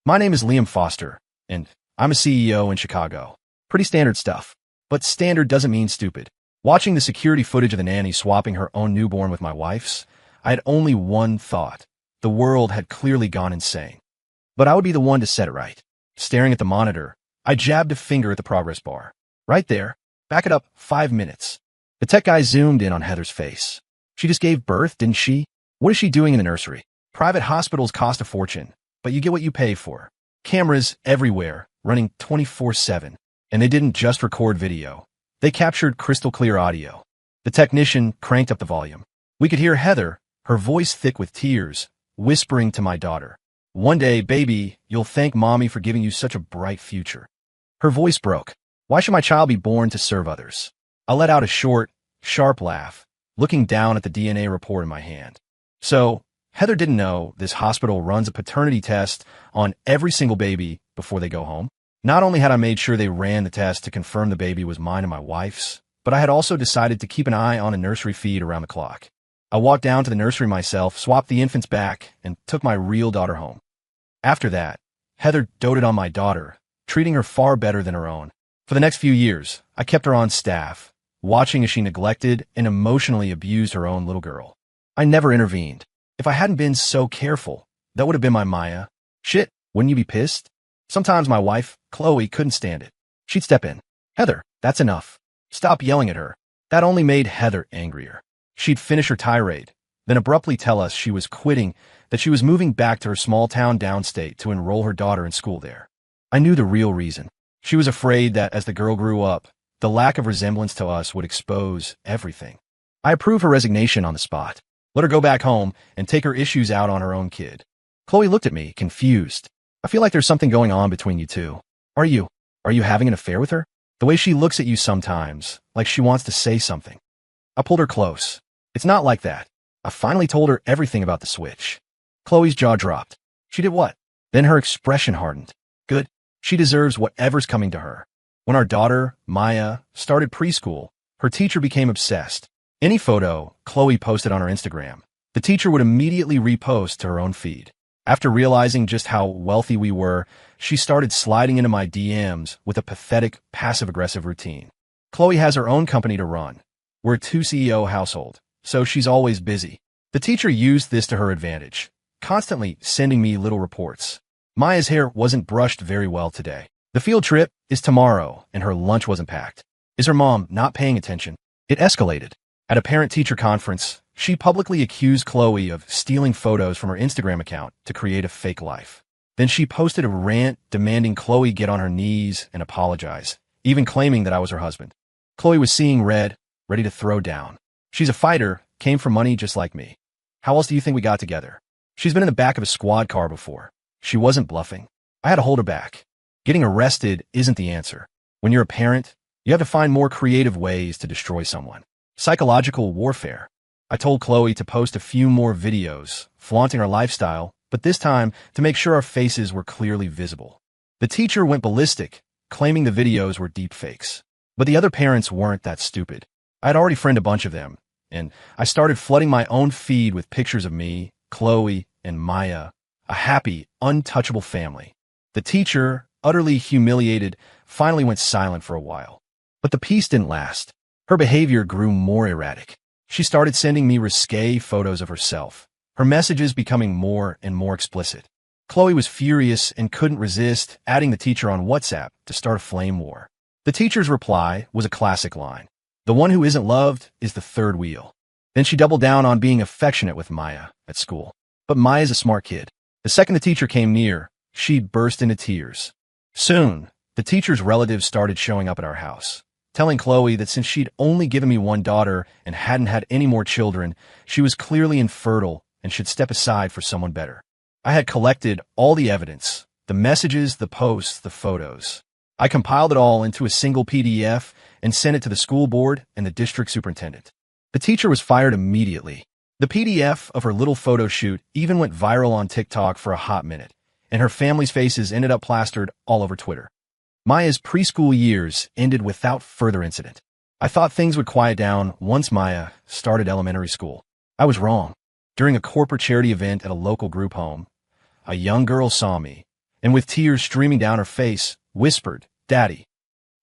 My name is Liam Foster, and I'm a CEO in Chicago. Pretty standard stuff. But standard doesn't mean stupid. Watching the security footage of the nanny swapping her own newborn with my wife's, I had only one thought. The world had clearly gone insane. But I would be the one to set it right. Staring at the monitor, I jabbed a finger at the progress bar. Right there. Back it up 5 minutes. The tech guy zoomed in on Heather's face. She just gave birth, didn't she? What is she doing in the nursery? Private hospitals cost a fortune, but you get what you pay for. Cameras everywhere, running 24/7. And they didn't just record video. They captured crystal clear audio. The technician cranked up the volume. We could hear Heather, her voice thick with tears, whispering to my daughter, "One day, baby, you'll thank mommy for giving you such a bright future." Her voice broke. Why should my child be born to serve others? I let out a short, sharp laugh, looking down at the DNA report in my hand. So, Heather didn't know this hospital runs a paternity test on every single baby before they go home. Not only had I made sure they ran the test to confirm the baby was mine and my wife's, but I had also decided to keep an eye on a nursery feed around the clock. I walked down to the nursery myself, swapped the infants back, and took my real daughter home. After that, Heather doted on my daughter, treating her far better than her own. For the next few years, I kept her on staff, watching as she neglected and emotionally abused her own little girl. I never intervened. If I hadn't been so careful, that would have been my Maya. Shit, wouldn't you be pissed? Sometimes my wife, Chloe, couldn't stand it. She'd step in. "Heather, that's enough. Stop yelling at her." That only made Heather angrier. She'd finish her tirade, then abruptly tell us she was quitting, that she was moving back to her small town downstate to enroll her daughter in school there. I knew the real reason. She was afraid that as the girl grew up, the lack of resemblance to us would expose everything. I approved her resignation on the spot. Let her go back home and take her issues out on her own kid. Chloe looked at me, confused. "I feel like there's something going on between you two. Are you having an affair with her?" The way she looks at you sometimes, like she wants to say something. I pulled her close. "It's not like that." I finally told her everything about the switch. Chloe's jaw dropped. "She did what?" Then her expression hardened. "Good. She deserves whatever's coming to her." When our daughter, Maya, started preschool, her teacher became obsessed. Any photo Chloe posted on her Instagram, the teacher would immediately repost to her own feed. After realizing just how wealthy we were, she started sliding into my DMs with a pathetic, passive-aggressive routine. Chloe has her own company to run. We're a 2-CEO household, so she's always busy. The teacher used this to her advantage, constantly sending me little reports. Maya's hair wasn't brushed very well today. The field trip is tomorrow, and her lunch wasn't packed. Is her mom not paying attention? It escalated. At a parent-teacher conference, she publicly accused Chloe of stealing photos from her Instagram account to create a fake life. Then she posted a rant demanding Chloe get on her knees and apologize, even claiming that I was her husband. Chloe was seeing red, ready to throw down. She's a fighter, came for money just like me. How else do you think we got together? She's been in the back of a squad car before. She wasn't bluffing. I had to hold her back. Getting arrested isn't the answer. When you're a parent, you have to find more creative ways to destroy someone. Psychological warfare. I told Chloe to post a few more videos, flaunting our lifestyle, but this time to make sure our faces were clearly visible. The teacher went ballistic, claiming the videos were deepfakes. But the other parents weren't that stupid. I had already friended a bunch of them, and I started flooding my own feed with pictures of me, Chloe, and Maya, a happy, untouchable family. The teacher, utterly humiliated, finally went silent for a while. But the peace didn't last. Her behavior grew more erratic. She started sending me risque photos of herself, her messages becoming more and more explicit. Chloe was furious and couldn't resist adding the teacher on WhatsApp to start a flame war. The teacher's reply was a classic line. "The one who isn't loved is the third wheel." Then she doubled down on being affectionate with Maya at school. But Maya's a smart kid. The second the teacher came near, she burst into tears. Soon, the teacher's relatives started showing up at our house, telling Chloe that since she'd only given me one daughter and hadn't had any more children, she was clearly infertile and should step aside for someone better. I had collected all the evidence, the messages, the posts, the photos. I compiled it all into a single PDF and sent it to the school board and the district superintendent. The teacher was fired immediately. The PDF of her little photo shoot even went viral on TikTok for a hot minute, and her family's faces ended up plastered all over Twitter. Maya's preschool years ended without further incident. I thought things would quiet down once Maya started elementary school. I was wrong. During a corporate charity event at a local group home, a young girl saw me, and with tears streaming down her face, whispered, "Daddy."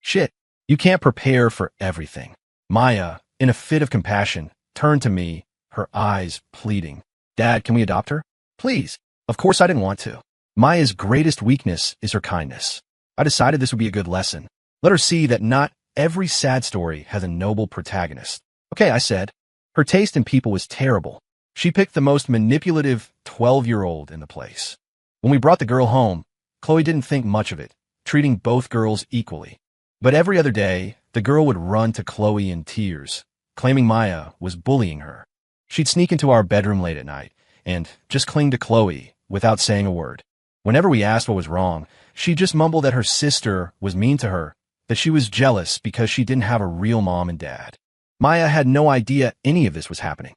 Shit, you can't prepare for everything. Maya, in a fit of compassion, turned to me, her eyes pleading. "Dad, can we adopt her? Please." Of course I didn't want to. Maya's greatest weakness is her kindness. I decided this would be a good lesson. Let her see that not every sad story has a noble protagonist. Okay, I said. Her taste in people was terrible. She picked the most manipulative 12-year-old in the place. When we brought the girl home, Chloe didn't think much of it, treating both girls equally. But every other day, the girl would run to Chloe in tears, claiming Maya was bullying her. She'd sneak into our bedroom late at night and just cling to Chloe without saying a word. Whenever we asked what was wrong, she just mumbled that her sister was mean to her, that she was jealous because she didn't have a real mom and dad. Maya had no idea any of this was happening.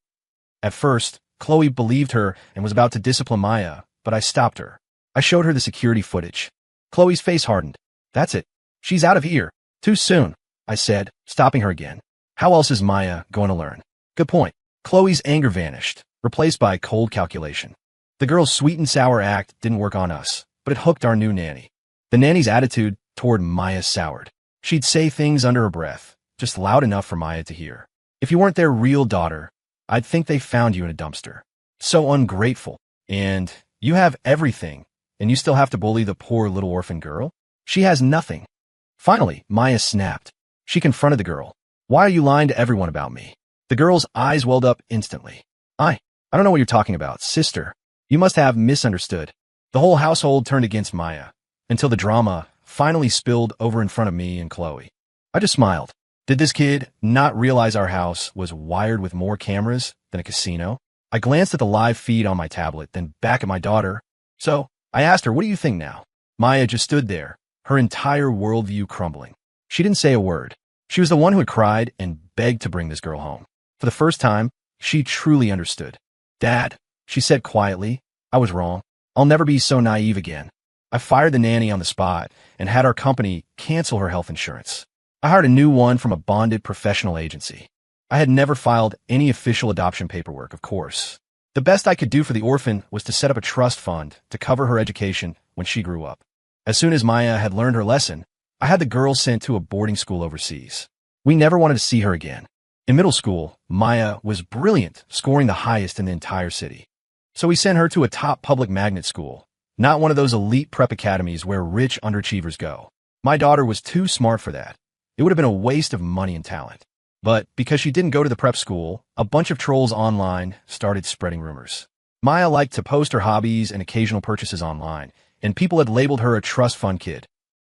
At first, Chloe believed her and was about to discipline Maya, but I stopped her. I showed her the security footage. Chloe's face hardened. "That's it. She's out of here. Too soon," I said, stopping her again. "How else is Maya going to learn?" Good point. Chloe's anger vanished, replaced by cold calculation. The girl's sweet and sour act didn't work on us, but it hooked our new nanny. The nanny's attitude toward Maya soured. She'd say things under her breath, just loud enough for Maya to hear. If you weren't their real daughter, I'd think they found you in a dumpster. So ungrateful. And you have everything, and you still have to bully the poor little orphan girl? She has nothing. Finally, Maya snapped. She confronted the girl. "Why are you lying to everyone about me?" The girl's eyes welled up instantly. I don't know what you're talking about, sister. You must have misunderstood." The whole household turned against Maya, until the drama finally spilled over in front of me and Chloe. I just smiled. Did this kid not realize our house was wired with more cameras than a casino? I glanced at the live feed on my tablet, then back at my daughter. So I asked her, "What do you think now?" Maya just stood there, her entire worldview crumbling. She didn't say a word. She was the one who had cried and begged to bring this girl home. For the first time, she truly understood. "Dad," she said quietly, "I was wrong. I'll never be so naive again." I fired the nanny on the spot and had our company cancel her health insurance. I hired a new one from a bonded professional agency. I had never filed any official adoption paperwork, of course. The best I could do for the orphan was to set up a trust fund to cover her education when she grew up. As soon as Maya had learned her lesson, I had the girl sent to a boarding school overseas. We never wanted to see her again. In middle school, Maya was brilliant, scoring the highest in the entire city. So we sent her to a top public magnet school, not one of those elite prep academies where rich underachievers go. My daughter was too smart for that. It would have been a waste of money and talent. But because she didn't go to the prep school, a bunch of trolls online started spreading rumors. Maya liked to post her hobbies and occasional purchases online, and people had labeled her a trust fund kid.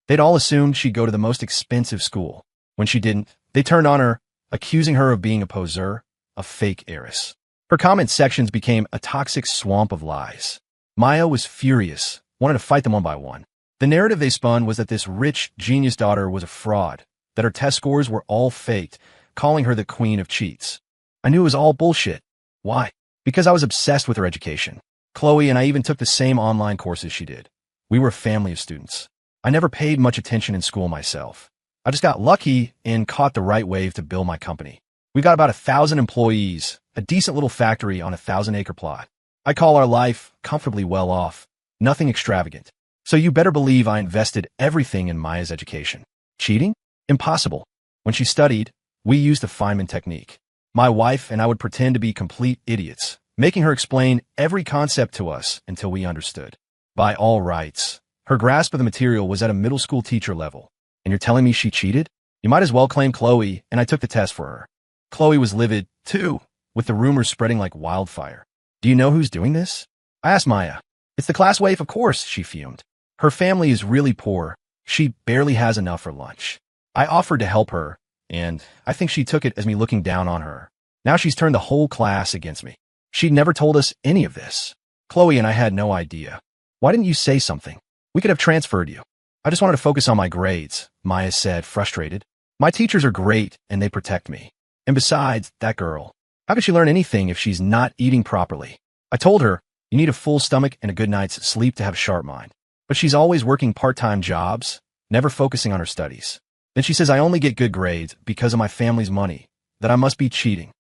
They'd all assumed she'd go to the most expensive school. When she didn't, they turned on her, accusing her of being a poseur, a fake heiress. Her comment sections became a toxic swamp of lies. Maya was furious, wanted to fight them one by one. The narrative they spun was that this rich, genius daughter was a fraud, that her test scores were all faked, calling her the queen of cheats. I knew it was all bullshit. Why? Because I was obsessed with her education. Chloe and I even took the same online courses she did. We were a family of students. I never paid much attention in school myself. I just got lucky and caught the right wave to build my company. We got about 1,000 employees, a decent little factory on a 1,000-acre plot. I call our life comfortably well off, nothing extravagant. So you better believe I invested everything in Maya's education. Cheating? Impossible. When she studied, we used the Feynman technique. My wife and I would pretend to be complete idiots, making her explain every concept to us until we understood. By all rights, her grasp of the material was at a middle school teacher level. And you're telling me she cheated? You might as well claim Chloe, and I took the test for her. Chloe was livid, too, with the rumors spreading like wildfire. "Do you know who's doing this?" I asked Maya. "It's the class waif, of course," she fumed. "Her family is really poor. She barely has enough for lunch." I offered to help her, and I think she took it as me looking down on her. Now she's turned the whole class against me. She'd never told us any of this. Chloe and I had no idea. "Why didn't you say something? We could have transferred you." "I just wanted to focus on my grades," Maya said, frustrated. "My teachers are great, and they protect me. And besides, that girl, how could she learn anything if she's not eating properly?" I told her, "You need a full stomach and a good night's sleep to have a sharp mind." But she's always working part-time jobs, never focusing on her studies. Then she says I only get good grades because of my family's money, that I must be cheating.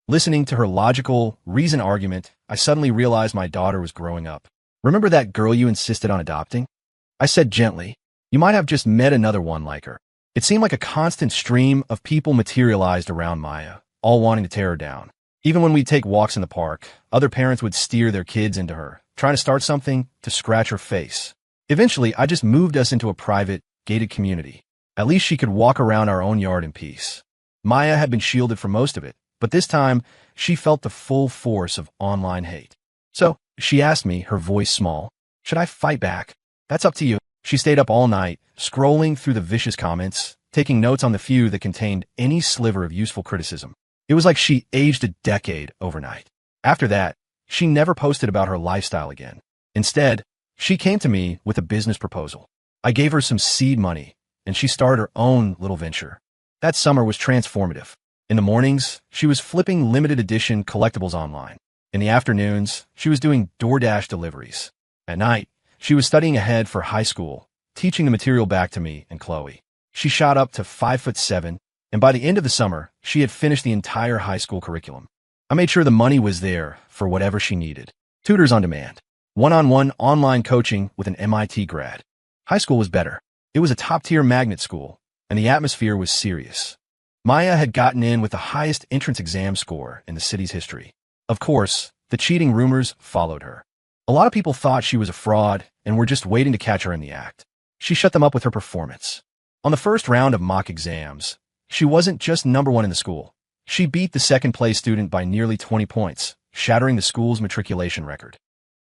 Listening to her logical, reason argument, I suddenly realized my daughter was growing up. "Remember that girl you insisted on adopting? I said gently. You might have just met another one like her. It seemed like a constant stream of people materialized around Maya, all wanting to tear her down. Even when we'd take walks in the park, other parents would steer their kids into her, trying to start something to scratch her face. Eventually, I just moved us into a private, gated community. At least she could walk around our own yard in peace. Maya had been shielded for most of it, but this time, she felt the full force of online hate. So, she asked me, her voice small, should I fight back? That's up to you. She stayed up all night, scrolling through the vicious comments, taking notes on the few that contained any sliver of useful criticism. It was like she aged a decade overnight. After that, she never posted about her lifestyle again. Instead, she came to me with a business proposal. I gave her some seed money, and she started her own little venture. That summer was transformative. In the mornings, she was flipping limited edition collectibles online. In the afternoons, she was doing DoorDash deliveries. At night, she was studying ahead for high school, teaching the material back to me and Chloe. She shot up to 5'7", and by the end of the summer, she had finished the entire high school curriculum. I made sure the money was there for whatever she needed. Tutors on demand. One-on-one online coaching with an MIT grad. High school was better. It was a top-tier magnet school, and the atmosphere was serious. Maya had gotten in with the highest entrance exam score in the city's history. Of course, the cheating rumors followed her. A lot of people thought she was a fraud and were just waiting to catch her in the act. She shut them up with her performance. On the first round of mock exams, she wasn't just number one in the school. She beat the second-place student by nearly 20 points, shattering the school's matriculation record.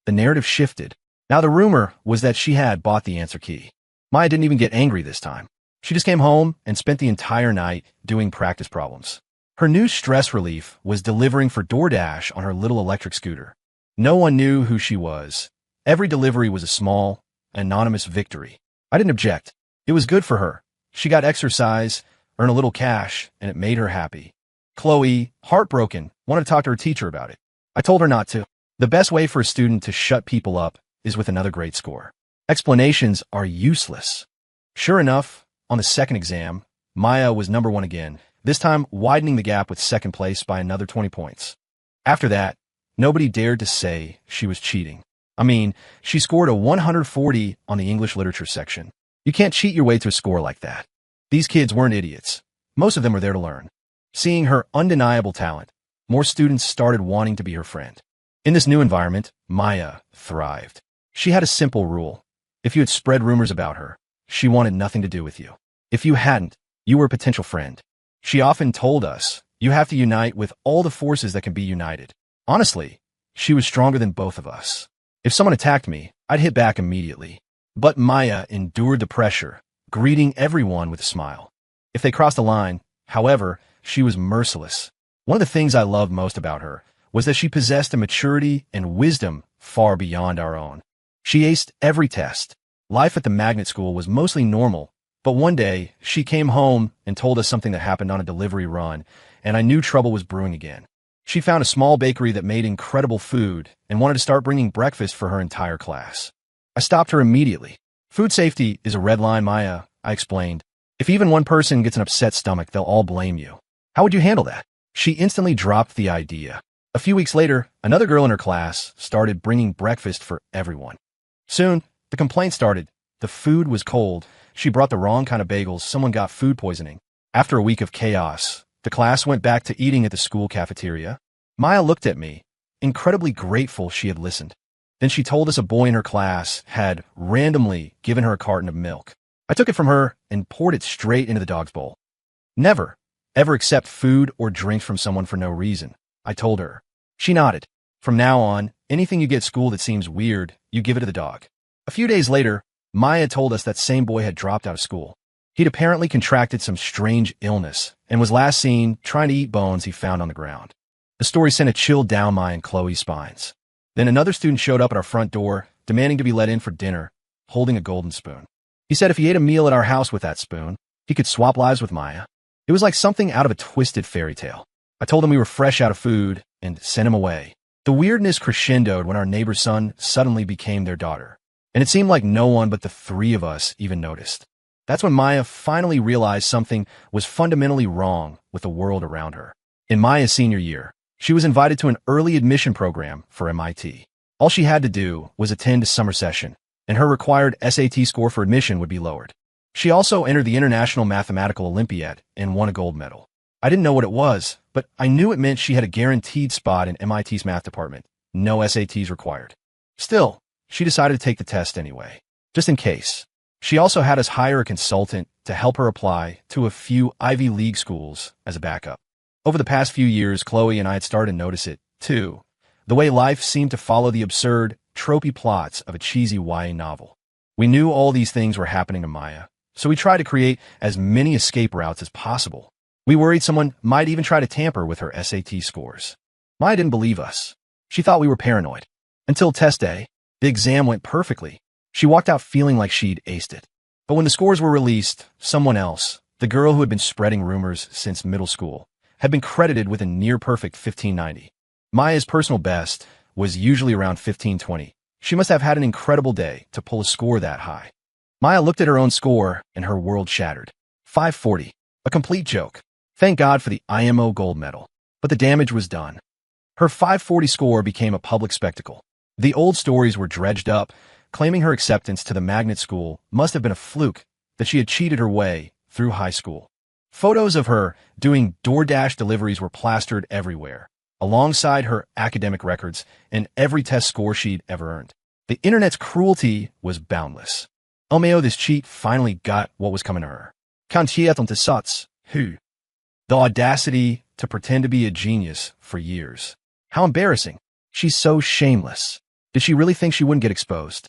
The narrative shifted. Now the rumor was that she had bought the answer key. Maya didn't even get angry this time. She just came home and spent the entire night doing practice problems. Her new stress relief was delivering for DoorDash on her little electric scooter. No one knew who she was. Every delivery was a small, anonymous victory. I didn't object. It was good for her. She got exercise, earned a little cash, and it made her happy. Chloe, heartbroken, wanted to talk to her teacher about it. I told her not to. The best way for a student to shut people up is with another great score. Explanations are useless. Sure enough, on the second exam, Maya was number one again, this time widening the gap with second place by another 20 points. After that, nobody dared to say she was cheating. I mean, she scored a 140 on the English literature section. You can't cheat your way to a score like that. These kids weren't idiots. Most of them were there to learn. Seeing her undeniable talent, more students started wanting to be her friend. In this new environment, Maya thrived. She had a simple rule. If you had spread rumors about her, she wanted nothing to do with you. If you hadn't, you were a potential friend. She often told us, you have to unite with all the forces that can be united. Honestly, she was stronger than both of us. If someone attacked me, I'd hit back immediately. But Maya endured the pressure, greeting everyone with a smile. If they crossed a line, however, she was merciless. One of the things I loved most about her was that she possessed a maturity and wisdom far beyond our own. She aced every test. Life at the magnet school was mostly normal, but one day, she came home and told us something that happened on a delivery run, and I knew trouble was brewing again. She found a small bakery that made incredible food and wanted to start bringing breakfast for her entire class. I stopped her immediately. Food safety is a red line, Maya, I explained. If even one person gets an upset stomach, they'll all blame you. How would you handle that? She instantly dropped the idea. A few weeks later, another girl in her class started bringing breakfast for everyone. Soon, the complaints started. The food was cold. She brought the wrong kind of bagels. Someone got food poisoning. After a week of chaos, the class went back to eating at the school cafeteria. Maya looked at me, incredibly grateful she had listened. Then she told us a boy in her class had randomly given her a carton of milk. I took it from her and poured it straight into the dog's bowl. Never, ever accept food or drink from someone for no reason, I told her. She nodded. From now on, anything you get at school that seems weird, you give it to the dog. A few days later, Maya told us that same boy had dropped out of school. He'd apparently contracted some strange illness and was last seen trying to eat bones he found on the ground. The story sent a chill down my and Chloe's spines. Then another student showed up at our front door, demanding to be let in for dinner, holding a golden spoon. He said if he ate a meal at our house with that spoon, he could swap lives with Maya. It was like something out of a twisted fairy tale. I told him we were fresh out of food and sent him away. The weirdness crescendoed when our neighbor's son suddenly became their daughter. And it seemed like no one but the three of us even noticed. That's when Maya finally realized something was fundamentally wrong with the world around her. In Maya's senior year, she was invited to an early admission program for MIT. All she had to do was attend a summer session, and her required SAT score for admission would be lowered. She also entered the International Mathematical Olympiad and won a gold medal. I didn't know what it was, but I knew it meant she had a guaranteed spot in MIT's math department. No SATs required. Still, she decided to take the test anyway, just in case. She also had us hire a consultant to help her apply to a few Ivy League schools as a backup. Over the past few years, Chloe and I had started to notice it, too. The way life seemed to follow the absurd, tropey plots of a cheesy YA novel. We knew all these things were happening to Maya, so we tried to create as many escape routes as possible. We worried someone might even try to tamper with her SAT scores. Maya didn't believe us. She thought we were paranoid. Until test day, the exam went perfectly. She walked out feeling like she'd aced it. But when the scores were released, someone else, the girl who had been spreading rumors since middle school, had been credited with a near-perfect 1590. Maya's personal best was usually around 1520. She must have had an incredible day to pull a score that high. Maya looked at her own score, and her world shattered. 540. A complete joke. Thank God for the IMO gold medal. But the damage was done. Her 540 score became a public spectacle. The old stories were dredged up, claiming her acceptance to the magnet school must have been a fluke, that she had cheated her way through high school. Photos of her doing DoorDash deliveries were plastered everywhere, alongside her academic records and every test score she'd ever earned. The internet's cruelty was boundless. Omeo, this cheat, finally got what was coming to her. Kantietante Suts, who? The audacity to pretend to be a genius for years. How embarrassing. She's so shameless. Did she really think she wouldn't get exposed?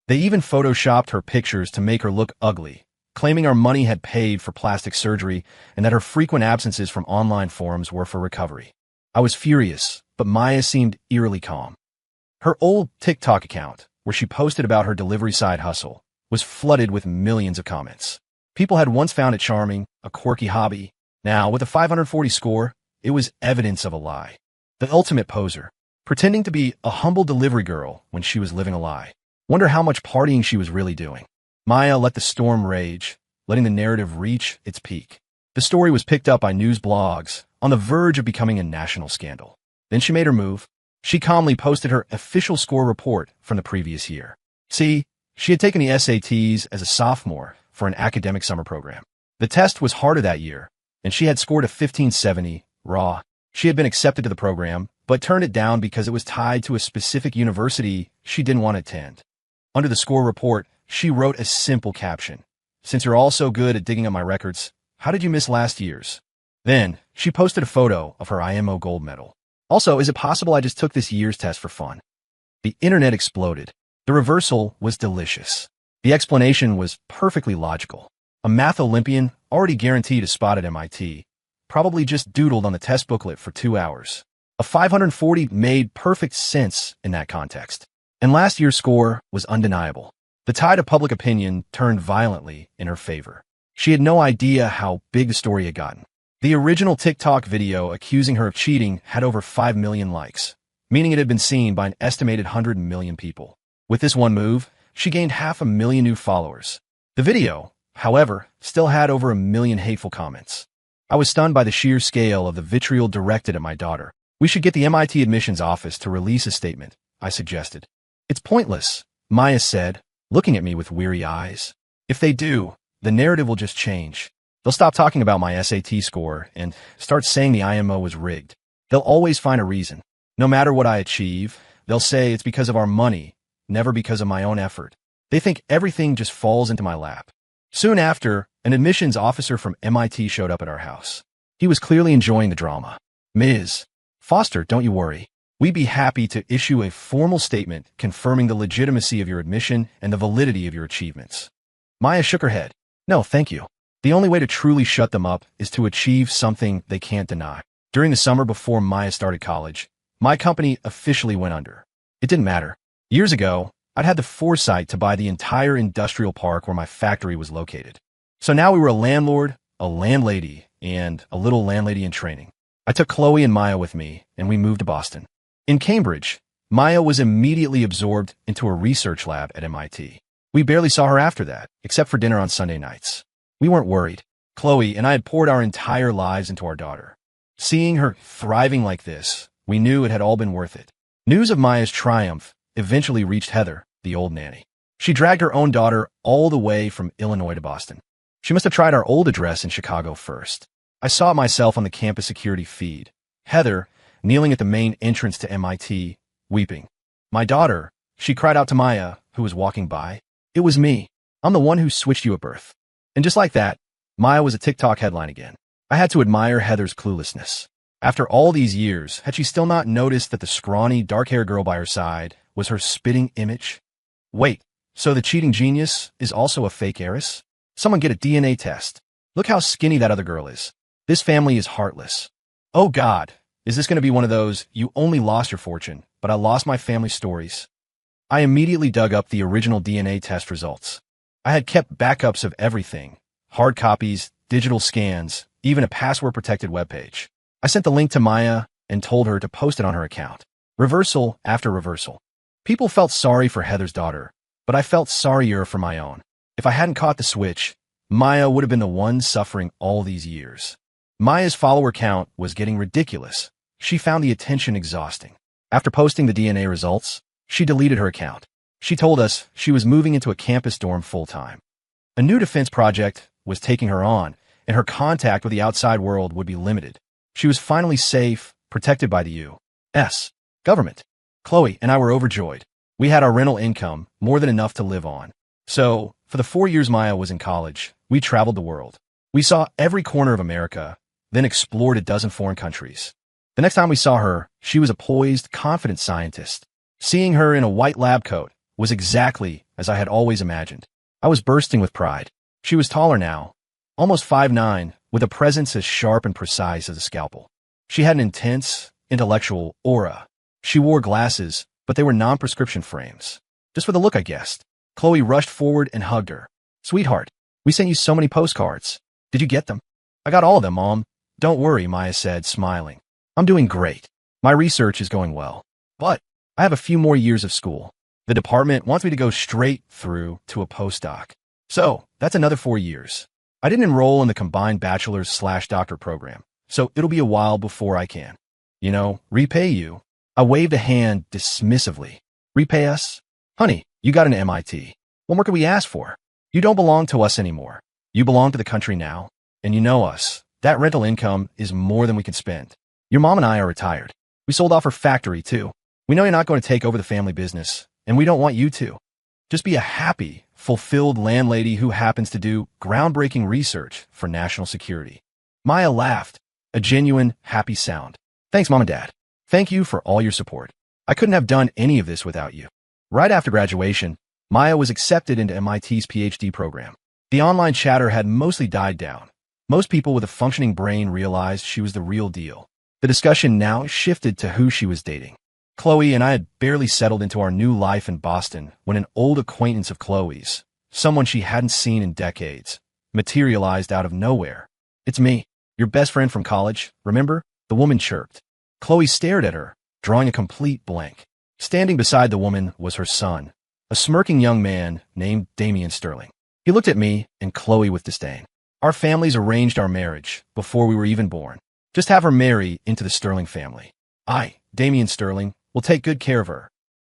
They even photoshopped her pictures to make her look ugly, claiming our money had paid for plastic surgery and that her frequent absences from online forums were for recovery. I was furious, but Maya seemed eerily calm. Her old TikTok account, where she posted about her delivery side hustle, was flooded with millions of comments. People had once found it charming, a quirky hobby. Now, with a 540 score, it was evidence of a lie. The ultimate poser, pretending to be a humble delivery girl when she was living a lie. Wonder how much partying she was really doing. Maya let the storm rage, letting the narrative reach its peak. The story was picked up by news blogs, on the verge of becoming a national scandal. Then she made her move. She calmly posted her official score report from the previous year. See, she had taken the SATs as a sophomore for an academic summer program. The test was harder that year, and she had scored a 1570 raw. She had been accepted to the program, but turned it down because it was tied to a specific university she didn't want to attend. Under the score report, she wrote a simple caption. Since you're all so good at digging up my records, how did you miss last year's? Then, she posted a photo of her IMO gold medal. Also, is it possible I just took this year's test for fun? The internet exploded. The reversal was delicious. The explanation was perfectly logical. A math Olympian, already guaranteed a spot at MIT, probably just doodled on the test booklet for 2 hours. A 540 made perfect sense in that context. And last year's score was undeniable. The tide of public opinion turned violently in her favor. She had no idea how big the story had gotten. The original TikTok video accusing her of cheating had over 5 million likes, meaning it had been seen by an estimated 100 million people. With this one move, she gained 500,000 new followers. The video, however, still had over 1 million hateful comments. I was stunned by the sheer scale of the vitriol directed at my daughter. We should get the MIT admissions office to release a statement, I suggested. It's pointless, Maya said, looking at me with weary eyes. If they do, the narrative will just change. They'll stop talking about my SAT score and start saying the IMO was rigged. They'll always find a reason. No matter what I achieve, they'll say it's because of our money, never because of my own effort. They think everything just falls into my lap. Soon after, an admissions officer from MIT showed up at our house. He was clearly enjoying the drama. Ms. Foster, don't you worry. We'd be happy to issue a formal statement confirming the legitimacy of your admission and the validity of your achievements. Maya shook her head. No, thank you. The only way to truly shut them up is to achieve something they can't deny. During the summer before Maya started college, my company officially went under. It didn't matter. Years ago, I'd had the foresight to buy the entire industrial park where my factory was located. So now we were a landlord, a landlady, and a little landlady in training. I took Chloe and Maya with me, and we moved to Boston. In Cambridge, Maya was immediately absorbed into a research lab at MIT. We barely saw her after that, except for dinner on Sunday nights. We weren't worried. Chloe and I had poured our entire lives into our daughter. Seeing her thriving like this, we knew it had all been worth it. News of Maya's triumph eventually reached Heather, the old nanny. She dragged her own daughter all the way from Illinois to Boston. She must have tried our old address in Chicago first. I saw it myself on the campus security feed. Heather, kneeling at the main entrance to MIT, weeping. My daughter, she cried out to Maya, who was walking by. It was me. I'm the one who switched you at birth. And just like that, Maya was a TikTok headline again. I had to admire Heather's cluelessness. After all these years, had she still not noticed that the scrawny, dark-haired girl by her side was her spitting image? Wait, so the cheating genius is also a fake heiress? Someone get a DNA test. Look how skinny that other girl is. This family is heartless. Oh God, is this going to be one of those, you only lost your fortune, but I lost my family stories? I immediately dug up the original DNA test results. I had kept backups of everything, hard copies, digital scans, even a password-protected webpage. I sent the link to Maya and told her to post it on her account. Reversal after reversal. People felt sorry for Heather's daughter, but I felt sorrier for my own. If I hadn't caught the switch, Maya would have been the one suffering all these years. Maya's follower count was getting ridiculous. She found the attention exhausting. After posting the DNA results, she deleted her account. She told us she was moving into a campus dorm full-time. A new defense project was taking her on, and her contact with the outside world would be limited. She was finally safe, protected by the U.S. government. Chloe and I were overjoyed. We had our rental income, more than enough to live on. So, for the 4 years Maya was in college, we traveled the world. We saw every corner of America, then explored a dozen foreign countries. The next time we saw her, she was a poised, confident scientist. Seeing her in a white lab coat was exactly as I had always imagined. I was bursting with pride. She was taller now, almost 5'9", with a presence as sharp and precise as a scalpel. She had an intense, intellectual aura. She wore glasses, but they were non-prescription frames. Just for the look, I guessed. Chloe rushed forward and hugged her. Sweetheart, we sent you so many postcards. Did you get them? I got all of them, Mom. Don't worry, Maya said, smiling. I'm doing great. My research is going well. But I have a few more years of school. The department wants me to go straight through to a postdoc. So that's another 4 years. I didn't enroll in the combined bachelor's/doctor program, so it'll be a while before I can, repay you. I waved a hand dismissively. Repay us? Honey, you got an MIT. What more could we ask for? You don't belong to us anymore. You belong to the country now, and you know us. That rental income is more than we can spend. Your mom and I are retired. We sold off her factory, too. We know you're not going to take over the family business, and we don't want you to. Just be a happy, fulfilled landlady who happens to do groundbreaking research for national security. Maya laughed, a genuine, happy sound. Thanks, Mom and Dad. Thank you for all your support. I couldn't have done any of this without you. Right after graduation, Maya was accepted into MIT's PhD program. The online chatter had mostly died down. Most people with a functioning brain realized she was the real deal. The discussion now shifted to who she was dating. Chloe and I had barely settled into our new life in Boston when an old acquaintance of Chloe's, someone she hadn't seen in decades, materialized out of nowhere. It's me, your best friend from college, remember? The woman chirped. Chloe stared at her, drawing a complete blank. Standing beside the woman was her son, a smirking young man named Damian Sterling. He looked at me and Chloe with disdain. Our families arranged our marriage before we were even born. Just have her marry into the Sterling family. I, Damian Sterling, will take good care of her.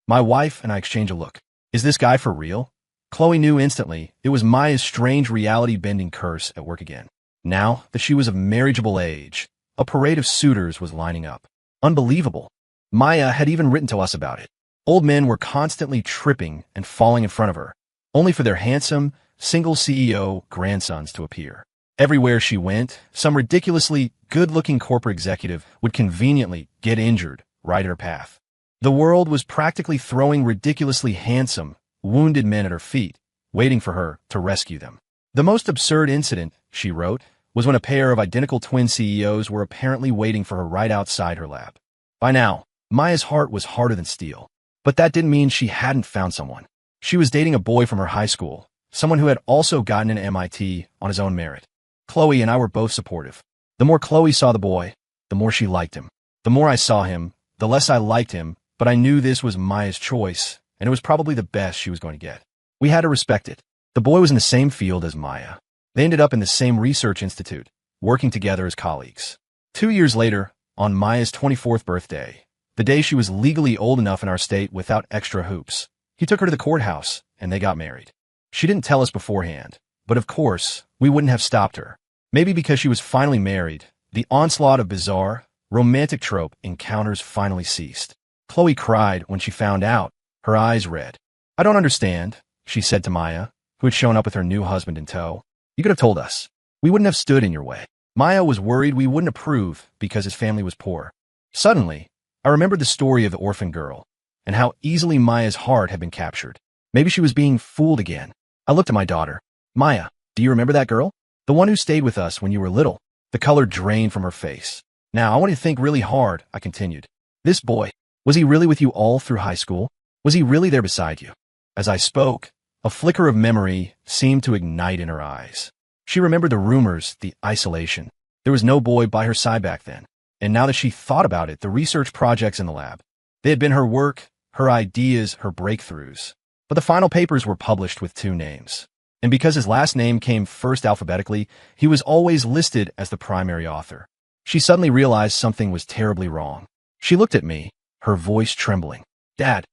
My wife and I exchange a look. Is this guy for real? Chloe knew instantly it was Maya's strange reality-bending curse at work again. Now that she was of marriageable age, a parade of suitors was lining up. Unbelievable. Maya had even written to us about it. Old men were constantly tripping and falling in front of her, only for their handsome, single CEO grandsons to appear. Everywhere she went, some ridiculously good-looking corporate executive would conveniently get injured right at her path. The world was practically throwing ridiculously handsome, wounded men at her feet, waiting for her to rescue them. The most absurd incident, she wrote, was when a pair of identical twin CEOs were apparently waiting for her right outside her lab. By now, Maya's heart was harder than steel. But that didn't mean she hadn't found someone. She was dating a boy from her high school, someone who had also gotten into MIT on his own merit. Chloe and I were both supportive. The more Chloe saw the boy, the more she liked him. The more I saw him, the less I liked him, but I knew this was Maya's choice, and it was probably the best she was going to get. We had to respect it. The boy was in the same field as Maya. They ended up in the same research institute, working together as colleagues. 2 years later, on Maya's 24th birthday, the day she was legally old enough in our state without extra hoops, he took her to the courthouse and they got married. She didn't tell us beforehand, but of course, we wouldn't have stopped her. Maybe because she was finally married, the onslaught of bizarre, romantic trope encounters finally ceased. Chloe cried when she found out, her eyes red. "I don't understand," she said to Maya, who had shown up with her new husband in tow. "You could have told us. We wouldn't have stood in your way." Maya was worried we wouldn't approve because his family was poor. Suddenly, I remembered the story of the orphan girl and how easily Maya's heart had been captured. Maybe she was being fooled again. I looked at my daughter. "Maya, do you remember that girl? The one who stayed with us when you were little?" The color drained from her face. "Now, I want you to think really hard," I continued. "This boy, was he really with you all through high school? Was he really there beside you?" As I spoke, a flicker of memory seemed to ignite in her eyes. She remembered the rumors, the isolation. There was no boy by her side back then. And now that she thought about it, the research projects in the lab. They had been her work, her ideas, her breakthroughs. But the final papers were published with 2 names. And because his last name came first alphabetically, he was always listed as the primary author. She suddenly realized something was terribly wrong. She looked at me, her voice trembling. "Dad,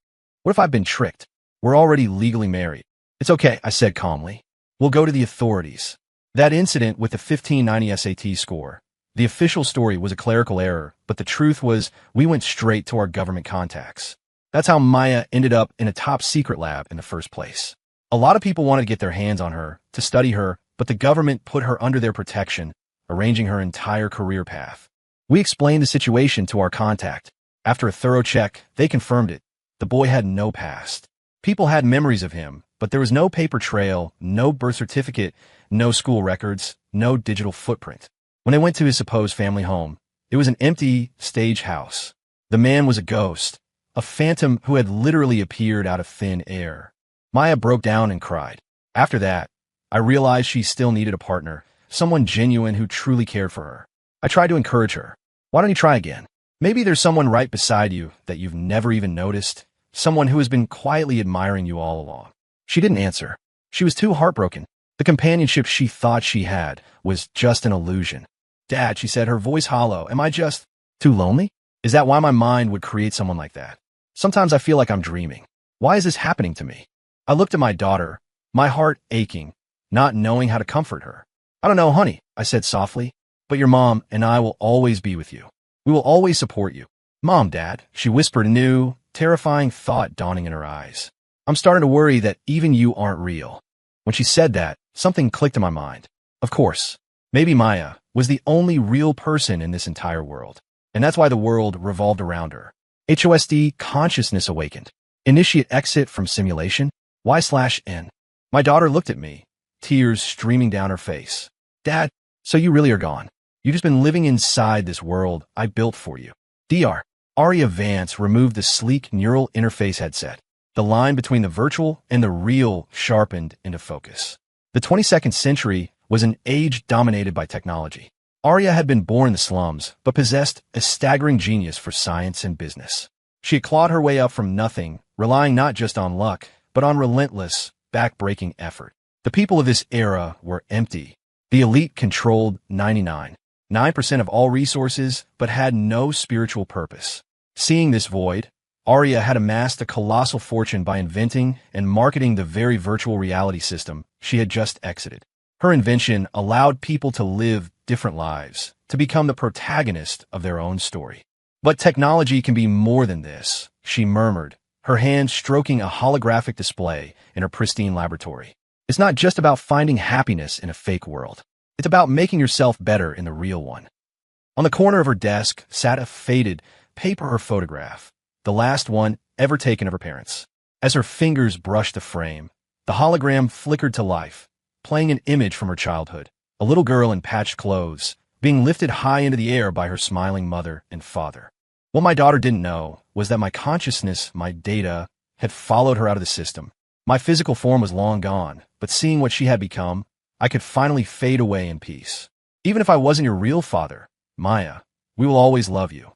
what if I've been tricked? We're already legally married." "It's okay," I said calmly. "We'll go to the authorities." That incident with the 1590 SAT score, the official story was a clerical error, but the truth was we went straight to our government contacts. That's how Maya ended up in a top-secret lab in the first place. A lot of people wanted to get their hands on her, to study her, but the government put her under their protection, arranging her entire career path. We explained the situation to our contact. After a thorough check, they confirmed it. The boy had no past. People had memories of him, but there was no paper trail, no birth certificate, no school records, no digital footprint. When they went to his supposed family home, it was an empty stage house. The man was a ghost, a phantom who had literally appeared out of thin air. Maya broke down and cried. After that, I realized she still needed a partner, someone genuine who truly cared for her. I tried to encourage her. "Why don't you try again? Maybe there's someone right beside you that you've never even noticed, someone who has been quietly admiring you all along." She didn't answer. She was too heartbroken. The companionship she thought she had was just an illusion. "Dad," she said, her voice hollow, "am I just too lonely? Is that why my mind would create someone like that? Sometimes I feel like I'm dreaming. Why is this happening to me?" I looked at my daughter, my heart aching, not knowing how to comfort her. "I don't know, honey," I said softly, "but your mom and I will always be with you. We will always support you." "Mom, Dad," she whispered, a new, terrifying thought dawning in her eyes. "I'm starting to worry that even you aren't real." When she said that, something clicked in my mind. Of course, maybe Maya was the only real person in this entire world, and that's why the world revolved around her. HOSD consciousness awakened. Initiate exit from simulation. Y/N. My daughter looked at me, tears streaming down her face. "Dad, so you really are gone. You've just been living inside this world I built for you." Dr. Aria Vance removed the sleek neural interface headset. The line between the virtual and the real sharpened into focus. The 22nd century was an age dominated by technology. Aria had been born in the slums, but possessed a staggering genius for science and business. She had clawed her way up from nothing, relying not just on luck, but on relentless, back-breaking effort. The people of this era were empty. The elite controlled 99.9% of all resources, but had no spiritual purpose. Seeing this void, Aria had amassed a colossal fortune by inventing and marketing the very virtual reality system she had just exited. Her invention allowed people to live different lives, to become the protagonist of their own story. "But technology can be more than this," she murmured, her hand stroking a holographic display in her pristine laboratory. "It's not just about finding happiness in a fake world. It's about making yourself better in the real one." On the corner of her desk sat a faded paper or photograph, the last one ever taken of her parents. As her fingers brushed the frame, the hologram flickered to life, playing an image from her childhood, a little girl in patched clothes, being lifted high into the air by her smiling mother and father. What my daughter didn't know was that my consciousness, my data, had followed her out of the system. My physical form was long gone, but seeing what she had become, I could finally fade away in peace. "Even if I wasn't your real father, Maya, we will always love you.